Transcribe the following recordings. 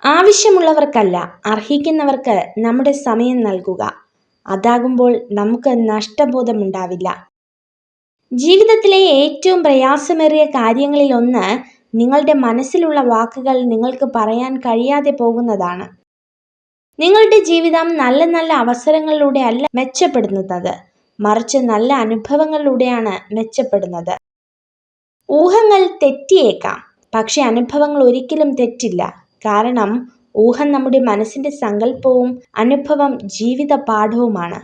ആവശ്യമുള്ളവർക്കല്ല, അർഹിക്കുന്നവർക്ക് നമ്മുടെ സമയം നൽകുക. അതാകുമ്പോൾ നമുക്ക് നഷ്ടബോധമുണ്ടാവില്ല. ജീവിതത്തിലെ ഏറ്റവും പ്രയാസമേറിയ കാര്യങ്ങളിലൊന്ന് നിങ്ങളുടെ മനസ്സിലുള്ള വാക്കുകൾ നിങ്ങൾക്ക് പറയാൻ കഴിയാതെ പോകുന്നതാണ്. നിങ്ങളുടെ ജീവിതം നല്ല നല്ല അവസരങ്ങളിലൂടെ അല്ല മെച്ചപ്പെടുന്നത്, മറിച്ച് നല്ല അനുഭവങ്ങളിലൂടെയാണ് മെച്ചപ്പെടുന്നത്. ഊഹങ്ങൾ തെറ്റിയേക്കാം, പക്ഷെ അനുഭവങ്ങൾ ഒരിക്കലും തെറ്റില്ല. കാരണം ഊഹം നമ്മുടെ മനസ്സിന്റെ സങ്കല്പവും അനുഭവം ജീവിത പാഠവുമാണ്.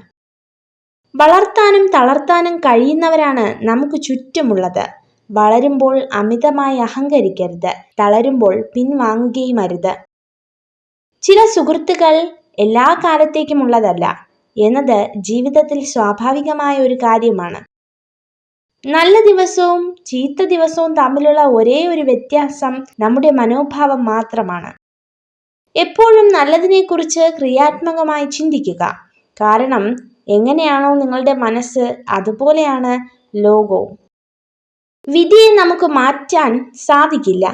വളർത്താനും തളർത്താനും കഴിയുന്നവരാണ് നമുക്ക് ചുറ്റുമുള്ളത്. വളരുമ്പോൾ അമിതമായി അഹങ്കരിക്കരുത്, തളരുമ്പോൾ പിൻവാങ്ങുകയും അരുത്. ചില സുഹൃത്തുക്കൾ എല്ലാ കാലത്തേക്കും ഉള്ളതല്ല എന്നത് ജീവിതത്തിൽ സ്വാഭാവികമായ ഒരു കാര്യമാണ്. നല്ല ദിവസവും ചീത്ത ദിവസവും തമ്മിലുള്ള ഒരേ ഒരു വ്യത്യാസം നമ്മുടെ മനോഭാവം മാത്രമാണ്. എപ്പോഴും നല്ലതിനെക്കുറിച്ച് ക്രിയാത്മകമായി ചിന്തിക്കുക. കാരണം എങ്ങനെയാണോ നിങ്ങളുടെ മനസ്സ്, അതുപോലെയാണ് ലോകവും. വിധിയെ നമുക്ക് മാറ്റാൻ സാധിക്കില്ല,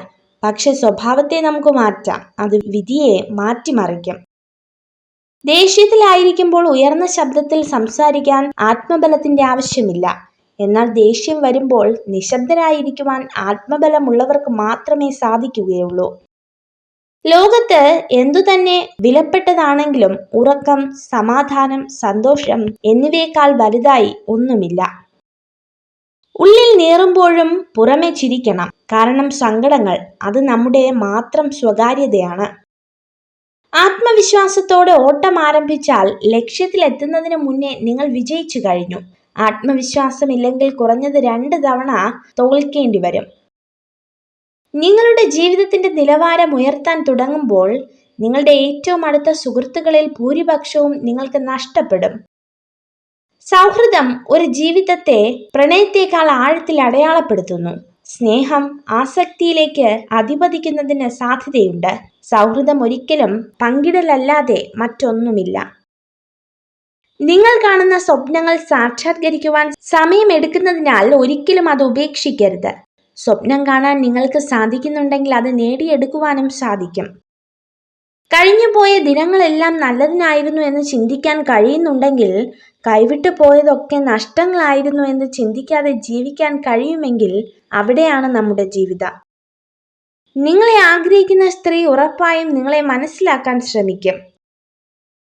പക്ഷെ സ്വഭാവത്തെ നമുക്ക് മാറ്റാം. അത് വിധിയെ മാറ്റിമറിക്കും. ദേഷ്യത്തിലായിരിക്കുമ്പോൾ ഉയർന്ന ശബ്ദത്തിൽ സംസാരിക്കാൻ ആത്മബലത്തിന്റെ ആവശ്യമില്ല. എന്നാൽ ദേഷ്യം വരുമ്പോൾ നിശബ്ദരായിരിക്കുവാൻ ആത്മബലമുള്ളവർക്ക് മാത്രമേ സാധിക്കുകയുള്ളൂ. ലോകത്ത് എന്തുതന്നെ വിലപ്പെട്ടതാണെങ്കിലും ഉറക്കം, സമാധാനം, സന്തോഷം എന്നിവയേക്കാൾ വലുതായി ഒന്നുമില്ല. ഉള്ളിൽ നീറുമ്പോഴും പുറമെ ചിരിക്കണം. കാരണം സങ്കടങ്ങൾ അത് നമ്മുടെ മാത്രം സ്വകാര്യതയാണ്. ആത്മവിശ്വാസത്തോടെ ഓട്ടം ആരംഭിച്ചാൽ ലക്ഷ്യത്തിലെത്തുന്നതിന് മുന്നേ നിങ്ങൾ വിജയിച്ചു കഴിഞ്ഞു. ആത്മവിശ്വാസമില്ലെങ്കിൽ കുറഞ്ഞത് 2 തവണ തോൽക്കേണ്ടി വരും. നിങ്ങളുടെ ജീവിതത്തിന്റെ നിലവാരം ഉയർത്താൻ തുടങ്ങുമ്പോൾ നിങ്ങളുടെ ഏറ്റവും അടുത്ത സുഹൃത്തുക്കളിൽ ഭൂരിപക്ഷവും നിങ്ങൾക്ക് നഷ്ടപ്പെടും. സൗഹൃദം ഒരു ജീവിതത്തെ പ്രണയത്തേക്കാൾ ആഴത്തിൽ അടയാളപ്പെടുത്തുന്നു. സ്നേഹം ആസക്തിയിലേക്ക് അധിപതിക്കുന്നതിന് സാധ്യതയുണ്ട്. സൗഹൃദം ഒരിക്കലും പങ്കിടലല്ലാതെ മറ്റൊന്നുമില്ല. നിങ്ങൾ കാണുന്ന സ്വപ്നങ്ങൾ സാക്ഷാത്കരിക്കുവാൻ സമയമെടുക്കുന്നതിനാൽ ഒരിക്കലും അത് ഉപേക്ഷിക്കരുത്. സ്വപ്നം കാണാൻ നിങ്ങൾക്ക് സാധിക്കുന്നുണ്ടെങ്കിൽ അത് നേടിയെടുക്കുവാനും സാധിക്കും. കഴിഞ്ഞുപോയ ദിനങ്ങളെല്ലാം നല്ലതിനായിരുന്നു എന്ന് ചിന്തിക്കാൻ കഴിയുന്നുണ്ടെങ്കിൽ, കൈവിട്ടു പോയതൊക്കെ നഷ്ടങ്ങളായിരുന്നു എന്ന് ചിന്തിക്കാതെ ജീവിക്കാൻ കഴിയുമെങ്കിൽ അവിടെയാണ് നമ്മുടെ ജീവിതം. നിങ്ങളെ ആഗ്രഹിക്കുന്ന സ്ത്രീ ഉറപ്പായും നിങ്ങളെ മനസ്സിലാക്കാൻ ശ്രമിക്കും.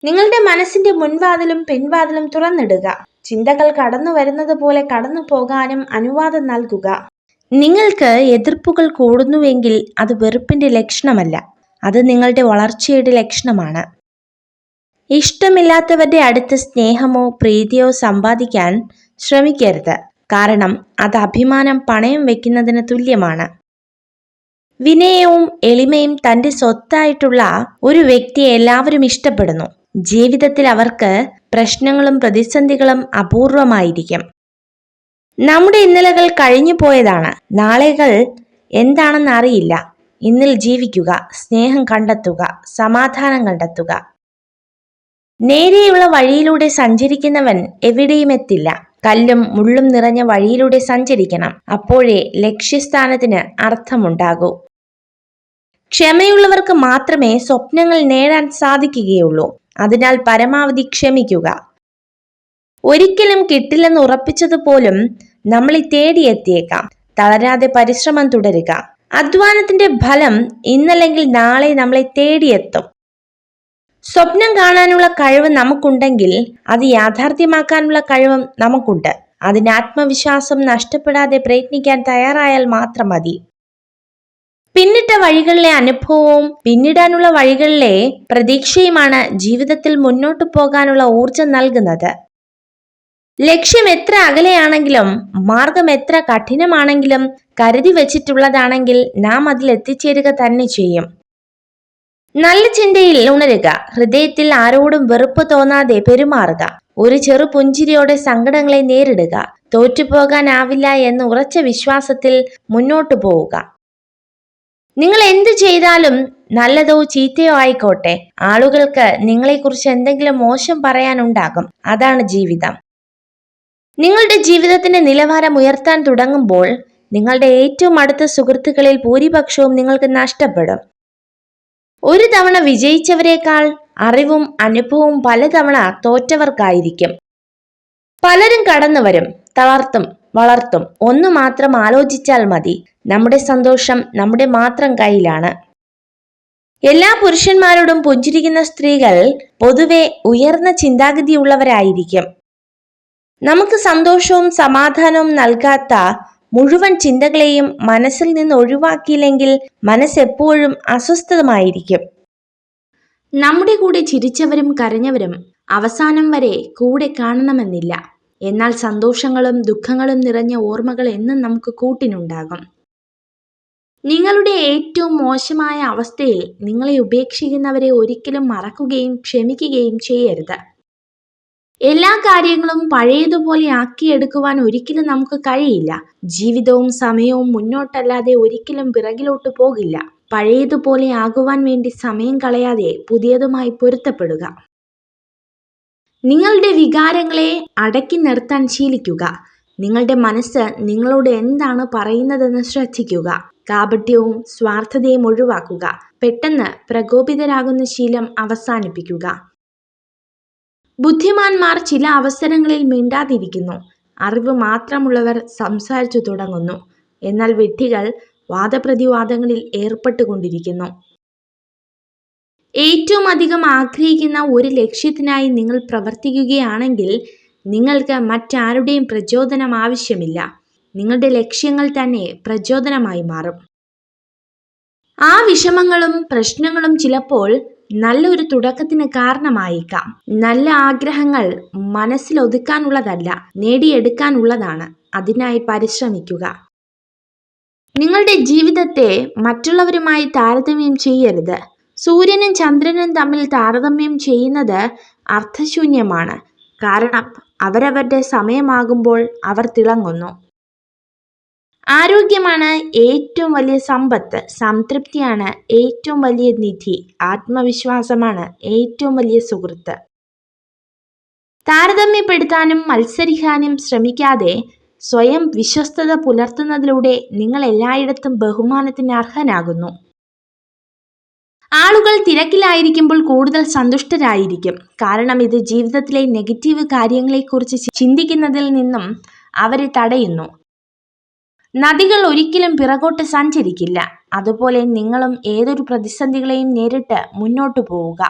നിങ്ങളുടെ മനസ്സിന്റെ മുൻവാതിലും പിൻവാതിലും തുറന്നിടുക. ചിന്തകൾ കടന്നു വരുന്നത് പോലെ കടന്നു പോകാനും അനുവാദം നൽകുക. നിങ്ങൾക്ക് എതിർപ്പുകൾ കൂടുന്നുവെങ്കിൽ അത് വെറുപ്പിന്റെ ലക്ഷണമല്ല, അത് നിങ്ങളുടെ വളർച്ചയുടെ ലക്ഷണമാണ്. ഇഷ്ടമില്ലാത്തവരുടെ അടുത്ത് സ്നേഹമോ പ്രീതിയോ സമ്പാദിക്കാൻ ശ്രമിക്കരുത്. കാരണം അത് അഭിമാനം പണയം വെക്കുന്നതിന് തുല്യമാണ്. വിനയവും എളിമയും തൻ്റെ സ്വത്തായിട്ടുള്ള ഒരു വ്യക്തിയെ എല്ലാവരും ഇഷ്ടപ്പെടുന്നു. ജീവിതത്തിൽ അവർക്ക് പ്രശ്നങ്ങളും പ്രതിസന്ധികളും അപൂർവമായിരിക്കും. നമ്മുടെ ഇന്നലകൾ കഴിഞ്ഞു പോയതാണ്. നാളെകൾ എന്താണെന്ന് അറിയില്ല. ഇന്നിൽ ജീവിക്കുക, സ്നേഹം കണ്ടെത്തുക, സമാധാനം കണ്ടെത്തുക. നേരെയുള്ള വഴിയിലൂടെ സഞ്ചരിക്കുന്നവൻ എവിടെയും എത്തില്ല. കല്ലും മുള്ളും നിറഞ്ഞ വഴിയിലൂടെ സഞ്ചരിക്കണം. അപ്പോഴേ ലക്ഷ്യസ്ഥാനത്തിന് അർത്ഥമുണ്ടാകൂ. ക്ഷമയുള്ളവർക്ക് മാത്രമേ സ്വപ്നങ്ങൾ നേടാൻ സാധിക്കുകയുള്ളൂ. അതിനാൽ പരമാവധി ക്ഷമിക്കുക. ഒരിക്കലും കിട്ടില്ലെന്ന് ഉറപ്പിച്ചതുപോലും നമ്മളെ തേടിയെത്തിയേക്കാം. തളരാതെ പരിശ്രമം തുടരുക. അധ്വാനത്തിന്റെ ഫലം ഇന്നല്ലെങ്കിൽ നാളെ നമ്മളെ തേടിയെത്തും. സ്വപ്നം കാണാനുള്ള കഴിവ് നമുക്കുണ്ടെങ്കിൽ അത് യാഥാർത്ഥ്യമാക്കാനുള്ള കഴിവും നമുക്കുണ്ട്. അതിന് ആത്മവിശ്വാസം നഷ്ടപ്പെടാതെ പ്രയത്നിക്കാൻ തയ്യാറായാൽ മാത്രം മതി. പിന്നിട്ട വഴികളിലെ അനുഭവവും പിന്നിടാനുള്ള വഴികളിലെ പ്രതീക്ഷയുമാണ് ജീവിതത്തിൽ മുന്നോട്ടു പോകാനുള്ള ഊർജം നൽകുന്നത്. ലക്ഷ്യം എത്ര അകലെയാണെങ്കിലും മാർഗം എത്ര കഠിനമാണെങ്കിലും കരുതി വച്ചിട്ടുള്ളതാണെങ്കിൽ നാം അതിൽ എത്തിച്ചേരുക തന്നെ ചെയ്യും. നല്ല ചിന്തയിൽ ഉണരുക. ഹൃദയത്തിൽ ആരോടും വെറുപ്പ് തോന്നാതെ പെരുമാറുക. ഒരു ചെറു പുഞ്ചിരിയോടെ സങ്കടങ്ങളെ നേരിടുക. തോറ്റുപോകാനാവില്ല എന്ന ഉറച്ച വിശ്വാസത്തിൽ മുന്നോട്ടു പോവുക. നിങ്ങൾ എന്തു ചെയ്താലും നല്ലതോ ചീത്തയോ ആയിക്കോട്ടെ, ആളുകൾക്ക് നിങ്ങളെക്കുറിച്ച് എന്തെങ്കിലും മോശം പറയാനുണ്ടാകും. അതാണ് ജീവിതം. നിങ്ങളുടെ ജീവിതത്തിന്റെ നിലവാരം ഉയർത്താൻ തുടങ്ങുമ്പോൾ നിങ്ങളുടെ ഏറ്റവും അടുത്ത സുഹൃത്തുക്കളിൽ ഭൂരിപക്ഷവും നിങ്ങൾക്ക് നഷ്ടപ്പെടും. ഒരു തവണ വിജയിച്ചവരെക്കാൾ അറിവും അനുഭവവും പലതവണ തോറ്റവർക്കായിരിക്കും. പലരും കടന്നു വരും, തളർത്തും, വളർത്തും. ഒന്നു മാത്രം ആലോചിച്ചാൽ മതി, നമ്മുടെ സന്തോഷം നമ്മുടെ മാത്രം കയ്യിലാണ്. എല്ലാ പുരുഷന്മാരോടും പുഞ്ചിരിക്കുന്ന സ്ത്രീകൾ പൊതുവെ ഉയർന്ന ചിന്താഗതിയുള്ളവരായിരിക്കും. നമുക്ക് സന്തോഷവും സമാധാനവും നൽകാത്ത മുഴുവൻ ചിന്തകളെയും മനസ്സിൽ നിന്ന് ഒഴിവാക്കിയില്ലെങ്കിൽ മനസ്സെപ്പോഴും അസ്വസ്ഥമായിരിക്കും. നമ്മുടെ കൂടെ ചിരിച്ചവരും കരഞ്ഞവരും അവസാനം വരെ കൂടെ കാണണമെന്നില്ല. എന്നാൽ സന്തോഷങ്ങളും ദുഃഖങ്ങളും നിറഞ്ഞ ഓർമ്മകൾ എന്നും നമുക്ക് കൂട്ടിനുണ്ടാകും. നിങ്ങളുടെ ഏറ്റവും മോശമായ അവസ്ഥയിൽ നിങ്ങളെ ഉപേക്ഷിക്കുന്നവരെ ഒരിക്കലും മറക്കുകയും ക്ഷമിക്കുകയും ചെയ്യരുത്. എല്ലാ കാര്യങ്ങളും പഴയതുപോലെ ആക്കിയെടുക്കുവാൻ ഒരിക്കലും നമുക്ക് കഴിയില്ല. ജീവിതവും സമയവും മുന്നോട്ടല്ലാതെ ഒരിക്കലും പിറകിലോട്ട് പോകില്ല. പഴയതുപോലെ ആകുവാൻ വേണ്ടി സമയം കളയാതെ പുതിയതുമായി പൊരുത്തപ്പെടുക. നിങ്ങളുടെ വികാരങ്ങളെ അടക്കി നിർത്താൻ ശീലിക്കുക. നിങ്ങളുടെ മനസ്സ് നിങ്ങളോട് എന്താണ് പറയുന്നതെന്ന് ശ്രദ്ധിക്കുക. കാപട്യവും സ്വാർത്ഥതയും ഒഴിവാക്കുക. പെട്ടെന്ന് പ്രകോപിതരാകുന്ന ശീലം അവസാനിപ്പിക്കുക. ബുദ്ധിമാന്മാർ ചില അവസരങ്ങളിൽ മിണ്ടാതിരിക്കുന്നു. അറിവ് മാത്രമുള്ളവർ സംസാരിച്ചു തുടങ്ങുന്നു. എന്നാൽ വിഡ്ഢികൾ വാദപ്രതിവാദങ്ങളിൽ ഏർപ്പെട്ടുകൊണ്ടിരിക്കുന്നു. ഏറ്റവും അധികം ആഗ്രഹിക്കുന്ന ഒരു ലക്ഷ്യത്തിനായി നിങ്ങൾ പ്രവർത്തിക്കുകയാണെങ്കിൽ നിങ്ങൾക്ക് മറ്റാരുടെയും പ്രചോദനം ആവശ്യമില്ല. നിങ്ങളുടെ ലക്ഷ്യങ്ങൾ തന്നെ പ്രചോദനമായി മാറും. ആ വിഷമങ്ങളും പ്രശ്നങ്ങളും ചിലപ്പോൾ നല്ലൊരു തുടക്കത്തിന് കാരണമായേക്കാം. നല്ല ആഗ്രഹങ്ങൾ മനസ്സിൽ ഒതുക്കാനുള്ളതല്ല, നേടിയെടുക്കാനുള്ളതാണ്. അതിനായി പരിശ്രമിക്കുക. നിങ്ങളുടെ ജീവിതത്തെ മറ്റുള്ളവരുമായി താരതമ്യം ചെയ്യരുത്. സൂര്യനും ചന്ദ്രനും തമ്മിൽ താരതമ്യം ചെയ്യുന്നത് അർത്ഥശൂന്യമാണ്. കാരണം അവരവരുടെ സമയമാകുമ്പോൾ അവർ തിളങ്ങുന്നു. ആരോഗ്യമാണ് ഏറ്റവും വലിയ സമ്പത്ത്. സംതൃപ്തിയാണ് ഏറ്റവും വലിയ നിധി. ആത്മവിശ്വാസമാണ് ഏറ്റവും വലിയ സുഹൃത്ത്. താരതമ്യപ്പെടുത്താനും മത്സരിക്കാനും ശ്രമിക്കാതെ സ്വയം വിശ്വസ്തത പുലർത്തുന്നതിലൂടെ നിങ്ങൾ എല്ലായിടത്തും ബഹുമാനത്തിന് അർഹനാകുന്നു. ആളുകൾ തിരക്കിലായിരിക്കുമ്പോൾ കൂടുതൽ സന്തുഷ്ടരായിരിക്കും. കാരണം ഇത് ജീവിതത്തിലെ നെഗറ്റീവ് കാര്യങ്ങളെക്കുറിച്ച് ചിന്തിക്കുന്നതിൽ നിന്നും അവരെ തടയുന്നു. നദികൾ ഒരിക്കലും പിറകോട്ട് സഞ്ചരിക്കില്ല. അതുപോലെ നിങ്ങളും ഏതൊരു പ്രതിസന്ധികളെയും നേരിട്ട് മുന്നോട്ടു പോവുക.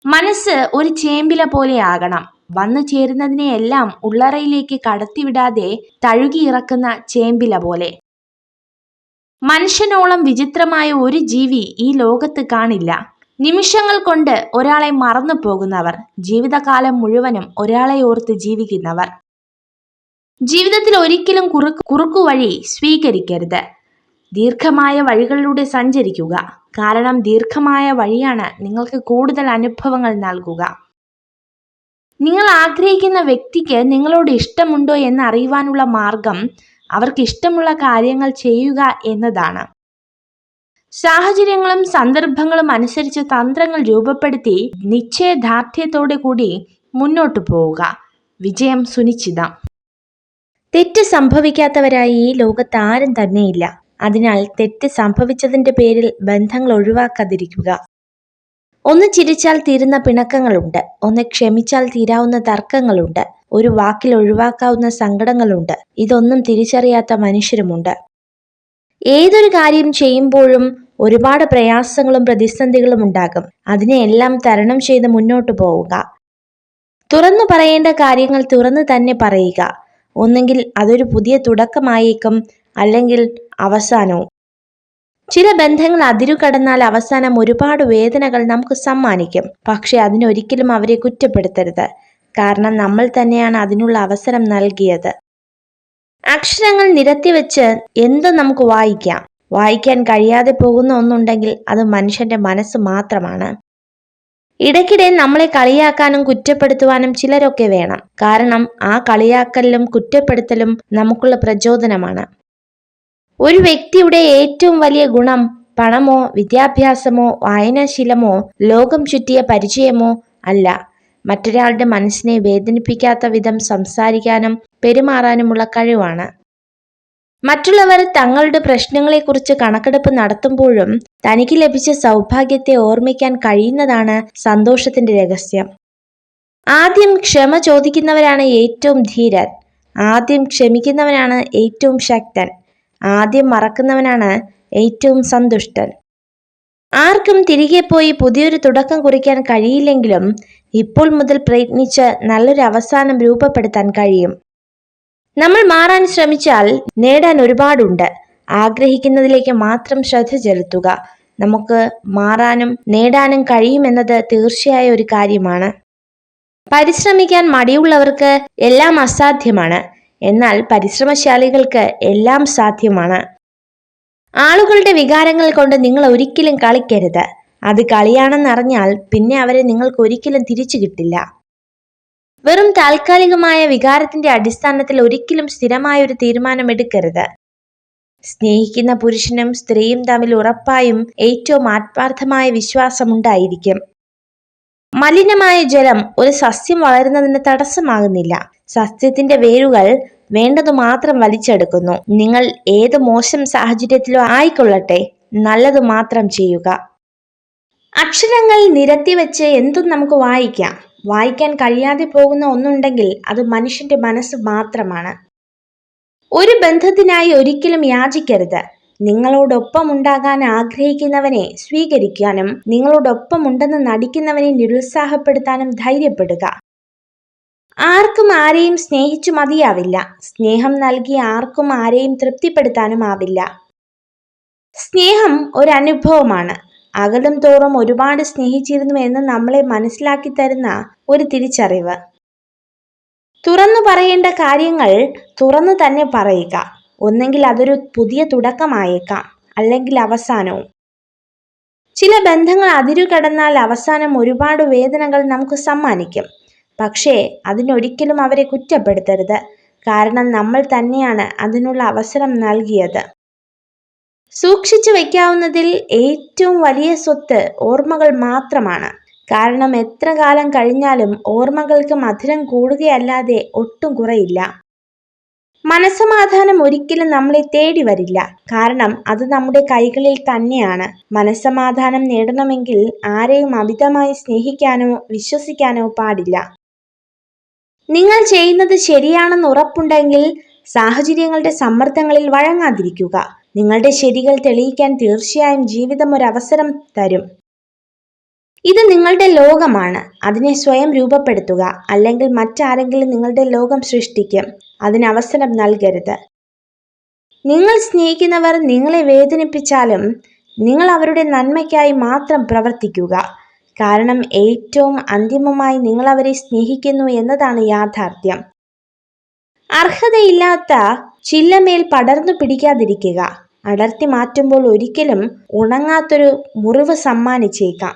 മനസ്സ് ഒരു ചേമ്പില പോലെ ആകണം. വന്നു ചേരുന്നതിനെയെല്ലാം ഉള്ളറയിലേക്ക് കടത്തിവിടാതെ തഴുകിയിറക്കുന്ന ചേമ്പില പോലെ. മനുഷ്യനോളം വിചിത്രമായ ഒരു ജീവി ഈ ലോകത്ത് കാണില്ല. നിമിഷങ്ങൾ കൊണ്ട് ഒരാളെ മറന്നു പോകുന്നവർ, ജീവിതകാലം മുഴുവനും ഒരാളെ ഓർത്ത് ജീവിക്കുന്നവർ. ജീവിതത്തിൽ ഒരിക്കലും കുറുക്കുവഴി സ്വീകരിക്കരുത്. ദീർഘമായ വഴികളിലൂടെ സഞ്ചരിക്കുക. കാരണം ദീർഘമായ വഴിയാണ് നിങ്ങൾക്ക് കൂടുതൽ അനുഭവങ്ങൾ നൽകുക. നിങ്ങൾ ആഗ്രഹിക്കുന്ന വ്യക്തിക്ക് നിങ്ങളോട് ഇഷ്ടമുണ്ടോ എന്ന് അറിയുവാനുള്ള മാർഗം അവർക്ക് ഇഷ്ടമുള്ള കാര്യങ്ങൾ ചെയ്യുക എന്നതാണ്. സാഹചര്യങ്ങളും സന്ദർഭങ്ങളും അനുസരിച്ച് തന്ത്രങ്ങൾ രൂപപ്പെടുത്തി നിശ്ചയദാർഢ്യത്തോടെ കൂടി മുന്നോട്ടു പോവുക. വിജയം സുനിശ്ചിതം. തെറ്റ് സംഭവിക്കാത്തവരായി ഈ ലോകത്ത് ആരും തന്നെയില്ല. അതിനാൽ തെറ്റ് സംഭവിച്ചതിന്റെ പേരിൽ ബന്ധങ്ങൾ ഒഴിവാക്കാതിരിക്കുക. ഒന്ന് ചിരിച്ചാൽ തീരുന്ന പിണക്കങ്ങളുണ്ട്. ഒന്ന് ക്ഷമിച്ചാൽ തീരാവുന്ന തർക്കങ്ങളുണ്ട്. ഒരു വാക്കിൽ ഒഴിവാക്കാവുന്ന സങ്കടങ്ങളുണ്ട്. ഇതൊന്നും തിരിച്ചറിയാത്ത മനുഷ്യരുമുണ്ട്. ഏതൊരു കാര്യം ചെയ്യുമ്പോഴും ഒരുപാട് പ്രയാസങ്ങളും പ്രതിസന്ധികളും ഉണ്ടാകും. അതിനെയെല്ലാം തരണം ചെയ്ത് മുന്നോട്ടു പോവുക. തുറന്നു പറയേണ്ട കാര്യങ്ങൾ തുറന്നു തന്നെ പറയുക. ഒന്നെങ്കിൽ അതൊരു പുതിയ തുടക്കമായേക്കും, അല്ലെങ്കിൽ അവസാനവും. ചില ബന്ധങ്ങൾ അതിരുകടന്നാൽ അവസാനം ഒരുപാട് വേദനകൾ നമുക്ക് സമ്മാനിക്കും. പക്ഷെ അതിനൊരിക്കലും അവരെ കുറ്റപ്പെടുത്തരുത്. കാരണം നമ്മൾ തന്നെയാണ് അതിനുള്ള അവസരം നൽകിയത്. അക്ഷരങ്ങൾ നിരത്തിവെച്ച് എന്തും നമുക്ക് വായിക്കാം. വായിക്കാൻ കഴിയാതെ പോകുന്ന ഒന്നുണ്ടെങ്കിൽ അത് മനുഷ്യന്റെ മനസ്സ് മാത്രമാണ്. ഇടയ്ക്കിടെ നമ്മളെ കളിയാക്കാനും കുറ്റപ്പെടുത്തുവാനും ചിലരൊക്കെ വേണം. കാരണം ആ കളിയാക്കലിലും കുറ്റപ്പെടുത്തലും നമുക്കുള്ള പ്രചോദനമാണ്. ഒരു വ്യക്തിയുടെ ഏറ്റവും വലിയ ഗുണം പണമോ വിദ്യാഭ്യാസമോ വായനാശീലമോ ലോകം ചുറ്റിയ പരിചയമോ അല്ല, മറ്റൊരാളുടെ മനസ്സിനെ വേദനിപ്പിക്കാത്ത വിധം സംസാരിക്കാനും പെരുമാറാനുമുള്ള കഴിവാണ്. മറ്റുള്ളവർ തങ്ങളുടെ പ്രശ്നങ്ങളെക്കുറിച്ച് കണക്കെടുപ്പ് നടത്തുമ്പോഴും തനിക്ക് ലഭിച്ച സൗഭാഗ്യത്തെ ഓർമ്മിക്കാൻ കഴിയുന്നതാണ് സന്തോഷത്തിന്റെ രഹസ്യം. ആദ്യം ക്ഷമ ചോദിക്കുന്നവരാണ് ഏറ്റവും ധീരൻ. ആദ്യം ക്ഷമിക്കുന്നവനാണ് ഏറ്റവും ശക്തൻ. ആദ്യം മറക്കുന്നവനാണ് ഏറ്റവും സന്തുഷ്ടൻ. ആർക്കും തിരികെ പോയി പുതിയൊരു തുടക്കം കുറിക്കാൻ കഴിയില്ലെങ്കിലും ഇപ്പോൾ മുതൽ പ്രയത്നിച്ച് നല്ലൊരു അവസാനം രൂപപ്പെടുത്താൻ കഴിയും. നമ്മൾ മാറാൻ ശ്രമിച്ചാൽ നേടാൻ ഒരുപാടുണ്ട്. ആഗ്രഹിക്കുന്നതിലേക്ക് മാത്രം ശ്രദ്ധ ചെലുത്തുക. നമുക്ക് മാറാനും നേടാനും കഴിയുമെന്നത് തീർച്ചയായ ഒരു കാര്യമാണ്. പരിശ്രമിക്കാൻ മടിയുള്ളവർക്ക് എല്ലാം അസാധ്യമാണ്. എന്നാൽ പരിശ്രമശാലികൾക്ക് എല്ലാം സാധ്യമാണ്. ആളുകളുടെ വികാരങ്ങൾ കൊണ്ട് നിങ്ങൾ ഒരിക്കലും കളിക്കരുത്. അത് കളിയാണെന്നറിഞ്ഞാൽ പിന്നെ അവരെ നിങ്ങൾക്ക് ഒരിക്കലും തിരിച്ചു കിട്ടില്ല. വെറും താൽക്കാലികമായ വികാരത്തിന്റെ അടിസ്ഥാനത്തിൽ ഒരിക്കലും സ്ഥിരമായൊരു തീരുമാനം എടുക്കരുത്. സ്നേഹിക്കുന്ന പുരുഷനും സ്ത്രീയും തമ്മിൽ ഉറപ്പായും ഏറ്റവും ആത്മാർത്ഥമായ വിശ്വാസമുണ്ടായിരിക്കും. മലിനമായ ജലം ഒരു സസ്യം വളരുന്നതിന് തടസ്സമാകുന്നില്ല. സസ്യത്തിന്റെ വേരുകൾ വേണ്ടതു മാത്രം വലിച്ചെടുക്കുന്നു. നിങ്ങൾ ഏത് മോശം സാഹചര്യത്തിലോ ആയിക്കൊള്ളട്ടെ, നല്ലതു മാത്രം ചെയ്യുക. അക്ഷരങ്ങൾ നിരത്തി വെച്ച് എന്തും നമുക്ക് വായിക്കാം. വായിക്കാൻ കഴിയാതെ പോകുന്ന ഒന്നുണ്ടെങ്കിൽ അത് മനുഷ്യന്റെ മനസ്സ് മാത്രമാണ്. ഒരു ബന്ധത്തിനായി ഒരിക്കലും യാചിക്കരുത്. നിങ്ങളോടൊപ്പം ഉണ്ടാകാൻ ആഗ്രഹിക്കുന്നവനെ സ്വീകരിക്കാനും നിങ്ങളോടൊപ്പമുണ്ടെന്ന് നടിക്കുന്നവനെ നിരുത്സാഹപ്പെടുത്താനും ധൈര്യപ്പെടുക. ആർക്കും ആരെയും സ്നേഹിച്ചു മതിയാവില്ല. സ്നേഹം നൽകി ആർക്കും ആരെയും തൃപ്തിപ്പെടുത്താനും ആവില്ല. സ്നേഹം ഒരു അനുഭവമാണ്. അകലും തോറും ഒരുപാട് സ്നേഹിച്ചിരുന്നു എന്ന് നമ്മളെ മനസ്സിലാക്കി തരുന്ന ഒരു തിരിച്ചറിവ്. തുറന്നു പറയേണ്ട കാര്യങ്ങൾ തുറന്നു തന്നെ പറയുക. ഒന്നെങ്കിൽ അതൊരു പുതിയ തുടക്കമായേക്കാം, അല്ലെങ്കിൽ അവസാനവും. ചില ബന്ധങ്ങൾ അതിരുകടന്നാൽ അവസാനം ഒരുപാട് വേദനകൾ നമുക്ക് സമ്മാനിക്കും. പക്ഷേ അതിനൊരിക്കലും അവരെ കുറ്റപ്പെടുത്തരുത്. കാരണം നമ്മൾ തന്നെയാണ് അതിനുള്ള അവസരം നൽകിയത്. സൂക്ഷിച്ചു വയ്ക്കാവുന്നതിൽ ഏറ്റവും വലിയ സ്വത്ത് ഓർമ്മകൾ മാത്രമാണ്. കാരണം എത്ര കാലം കഴിഞ്ഞാലും ഓർമ്മകൾക്ക് മധുരം കൂടുകയല്ലാതെ ഒട്ടും കുറയില്ല. മനസ്സമാധാനം ഒരിക്കലും നമ്മളെ തേടി വരില്ല. കാരണം അത് നമ്മുടെ കൈകളിൽ തന്നെയാണ്. മനസ്സമാധാനം നേടണമെങ്കിൽ ആരെയും അമിതമായി സ്നേഹിക്കാനോ വിശ്വസിക്കാനോ പാടില്ല. നിങ്ങൾ ചെയ്യുന്നത് ശരിയാണെന്ന് ഉറപ്പുണ്ടെങ്കിൽ സാഹചര്യങ്ങളുടെ സമ്മർദ്ദങ്ങളിൽ വഴങ്ങാതിരിക്കുക. നിങ്ങളുടെ ശരികൾ തെളിയിക്കാൻ തീർച്ചയായും ജീവിതം ഒരു അവസരം തരും. ഇത് നിങ്ങളുടെ ലോകമാണ്. അതിനെ സ്വയം രൂപപ്പെടുത്തുക. അല്ലെങ്കിൽ മറ്റാരെങ്കിലും നിങ്ങളുടെ ലോകം സൃഷ്ടിക്കും. അതിന് അവസരം നൽകരുത്. നിങ്ങൾ സ്നേഹിക്കുന്നവർ നിങ്ങളെ വേദനിപ്പിച്ചാലും നിങ്ങൾ അവരുടെ നന്മയ്ക്കായി മാത്രം പ്രവർത്തിക്കുക. കാരണം ഏറ്റവും അന്തിമമായി നിങ്ങൾ അവരെ സ്നേഹിക്കുന്നു എന്നതാണ് യാഥാർത്ഥ്യം. അർഹതയില്ലാത്ത ചില്ലമേൽ പടർന്നു പിടിക്കാതിരിക്കുക. അടർത്തി മാറ്റുമ്പോൾ ഒരിക്കലും ഉണങ്ങാത്തൊരു മുറിവ് സമ്മാനിച്ചേക്കാം.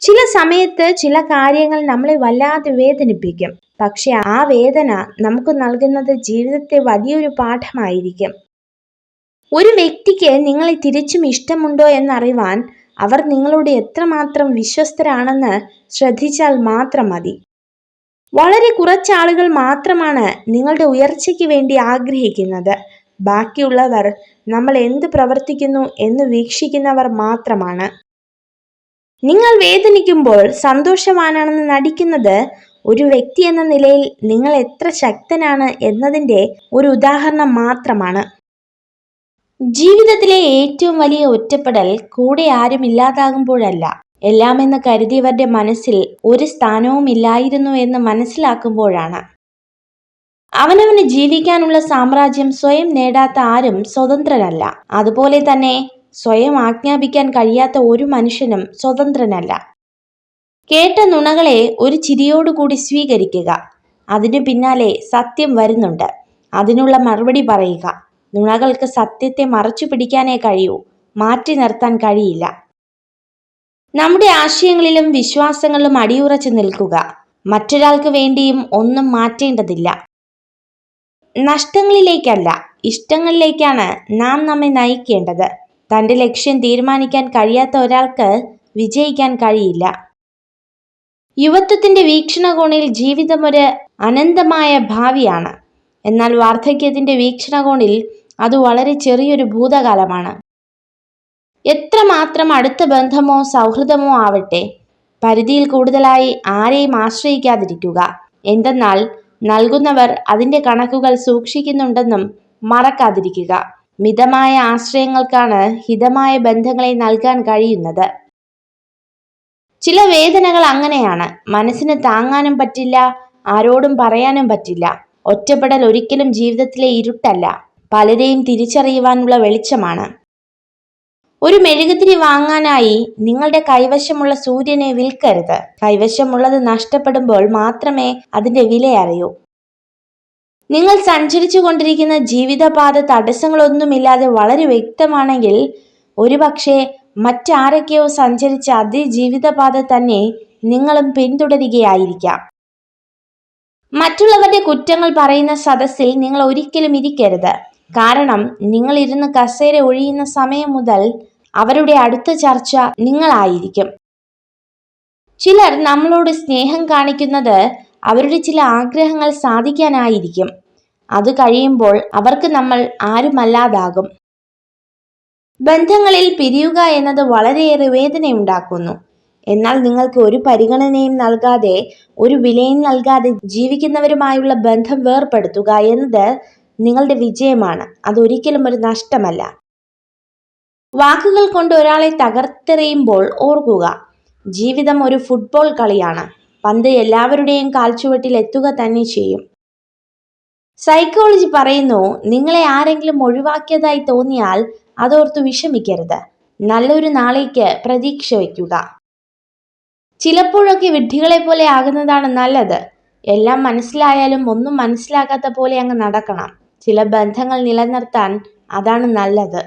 ചില സമയത്ത് ചില കാര്യങ്ങൾ നമ്മളെ വല്ലാതെ വേദനിപ്പിക്കും. പക്ഷെ ആ വേദന നമുക്ക് നൽകുന്നത് ജീവിതത്തെ വലിയൊരു പാഠമായിരിക്കും. ഒരു വ്യക്തിക്ക് നിങ്ങളെ തിരിച്ചും ഇഷ്ടമുണ്ടോ എന്നറിയുവാൻ അവർ നിങ്ങളോട് എത്രമാത്രം വിശ്വസ്തരാണെന്ന് ശ്രദ്ധിച്ചാൽ മാത്രം മതി. വളരെ കുറച്ചാളുകൾ മാത്രമാണ് നിങ്ങളുടെ ഉയർച്ചയ്ക്ക് വേണ്ടി ആഗ്രഹിക്കുന്നത്. ബാക്കിയുള്ളവർ നമ്മൾ എന്ത് പ്രവർത്തിക്കുന്നു എന്ന് വീക്ഷിക്കുന്നവർ മാത്രമാണ്. നിങ്ങൾ വേദനിക്കുമ്പോൾ സന്തോഷവാനാണെന്ന് നടിക്കുന്നത് ഒരു വ്യക്തി എന്ന നിലയിൽ നിങ്ങൾ എത്ര ശക്തനാണ് എന്നതിൻ്റെ ഒരു ഉദാഹരണം മാത്രമാണ്. ജീവിതത്തിലെ ഏറ്റവും വലിയ ഒറ്റപ്പെടൽ കൂടെ ആരും ഇല്ലാതാകുമ്പോഴല്ല, എല്ലാമെന്ന് കരുതിയവരുടെ മനസ്സിൽ ഒരു സ്ഥാനവും ഇല്ലായിരുന്നു എന്ന് മനസ്സിലാക്കുമ്പോഴാണ്. അവനവന് ജീവിക്കാനുള്ള സാമ്രാജ്യം സ്വയം നേടാത്ത ആരും സ്വതന്ത്രനല്ല. അതുപോലെ തന്നെ സ്വയം ആജ്ഞാപിക്കാൻ കഴിയാത്ത ഒരു മനുഷ്യനും സ്വതന്ത്രനല്ല. കേട്ട നുണകളെ ഒരു ചിരിയോടുകൂടി സ്വീകരിക്കുക. അതിനു പിന്നാലെ സത്യം വരുന്നുണ്ട്. അതിനുള്ള മറുപടി പറയുക. നുണകൾക്ക് സത്യത്തെ മറച്ചു പിടിക്കാനേ കഴിയൂ, മാറ്റി നിർത്താൻ കഴിയില്ല. നമ്മുടെ ആശയങ്ങളിലും വിശ്വാസങ്ങളിലും അടിയുറച്ചു നിൽക്കുക. മറ്റൊരാൾക്ക് വേണ്ടിയും ഒന്നും മാറ്റേണ്ടതില്ല. നഷ്ടങ്ങളിലേക്കല്ല, ഇഷ്ടങ്ങളിലേക്കാണ് നാം നമ്മെ നയിക്കേണ്ടത്. തൻ്റെ ലക്ഷ്യം തീരുമാനിക്കാൻ കഴിയാത്ത ഒരാൾക്ക് വിജയിക്കാൻ കഴിയില്ല. യുവത്വത്തിന്റെ വീക്ഷണകോണിൽ ജീവിതം ഒരു അനന്തമായ ഭാവിയാണ്. എന്നാൽ വാർദ്ധക്യത്തിന്റെ വീക്ഷണകോണിൽ അത് വളരെ ചെറിയൊരു ഭൂതകാലമാണ്. എത്രമാത്രം അടുത്ത ബന്ധമോ സൗഹൃദമോ ആവട്ടെ, പരിധിയിൽ കൂടുതലായി ആരെയും ആശ്രയിക്കാതിരിക്കുക. എന്തെന്നാൽ നൽകുന്നവർ അതിന്റെ കണക്കുകൾ സൂക്ഷിക്കുന്നുണ്ടെന്നും മറക്കാതിരിക്കുക. മിതമായ ആശ്രയങ്ങൾക്കാണ് ഹിതമായ ബന്ധങ്ങളെ നൽകാൻ കഴിയുന്നത്. ചില വേദനകൾ അങ്ങനെയാണ്. മനസ്സിന് താങ്ങാനും പറ്റില്ല, ആരോടും പറയാനും പറ്റില്ല. ഒറ്റപ്പെടൽ ഒരിക്കലും ജീവിതത്തിലെ ഇരുട്ടല്ല, പലരെയും തിരിച്ചറിയുവാനുള്ള വെളിച്ചമാണ്. ഒരു മെഴുകുതിരി വാങ്ങാനായി നിങ്ങളുടെ കൈവശമുള്ള സൂര്യനെ വിൽക്കരുത്. കൈവശമുള്ളത് നഷ്ടപ്പെടുമ്പോൾ മാത്രമേ അതിന്റെ വില അറിയൂ. നിങ്ങൾ സഞ്ചരിച്ചു കൊണ്ടിരിക്കുന്ന ജീവിതപാത തടസ്സങ്ങളൊന്നുമില്ലാതെ വളരെ വ്യക്തമാണെങ്കിൽ, ഒരുപക്ഷെ മറ്റാരൊക്കെയോ സഞ്ചരിച്ച അതേ ജീവിതപാത തന്നെ നിങ്ങളും പിന്തുടരുകയായിരിക്കാം. മറ്റുള്ളവരുടെ കുറ്റങ്ങൾ പറയുന്ന സദസ്സിൽ നിങ്ങൾ ഒരിക്കലും ഇരിക്കരുത്. കാരണം നിങ്ങൾ ഇരുന്ന് കസേര ഒഴിയുന്ന സമയം മുതൽ അവരുടെ അടുത്ത ചർച്ച നിങ്ങളായിരിക്കും. ചിലർ നമ്മളോട് സ്നേഹം കാണിക്കുന്നത് അവരുടെ ചില ആഗ്രഹങ്ങൾ സാധിക്കാനായിരിക്കും. അത് കഴിയുമ്പോൾ അവർക്ക് നമ്മൾ ആരുമല്ലാതാകും. ബന്ധങ്ങളിൽ പിരിയുക എന്നത് വളരെയേറെ വേദനയുണ്ടാക്കുന്നു. എന്നാൽ നിങ്ങൾക്ക് ഒരു പരിഗണനയും നൽകാതെ, ഒരു വിലയും നൽകാതെ ജീവിക്കുന്നവരുമായുള്ള ബന്ധം വേർപെടുത്തുക എന്നത് നിങ്ങളുടെ വിജയമാണ്. അതൊരിക്കലും ഒരു നഷ്ടമല്ല. വാക്കുകൾ കൊണ്ട് ഒരാളെ തകർത്തെറിയുമ്പോൾ ഓർക്കുക, ജീവിതം ഒരു ഫുട്ബോൾ കളിയാണ്. പന്ത് എല്ലാവരുടെയും കാൽച്ചുവട്ടിൽ എത്തുക തന്നെ ചെയ്യും. സൈക്കോളജി പറയുന്നു, നിങ്ങളെ ആരെങ്കിലും ഒഴിവാക്കിയതായി തോന്നിയാൽ അതോർത്ത് വിഷമിക്കരുത്. നല്ലൊരു നാളേക്ക് പ്രതീക്ഷ വയ്ക്കുക. ചിലപ്പോഴൊക്കെ വിഡ്ഢികളെ പോലെ ആകുന്നതാണ് നല്ലത്. എല്ലാം മനസ്സിലായാലും ഒന്നും മനസ്സിലാകാത്ത പോലെ അങ്ങ് നടക്കണം. ചില ബന്ധങ്ങൾ നിലനിർത്താൻ അതാണ് നല്ലത്.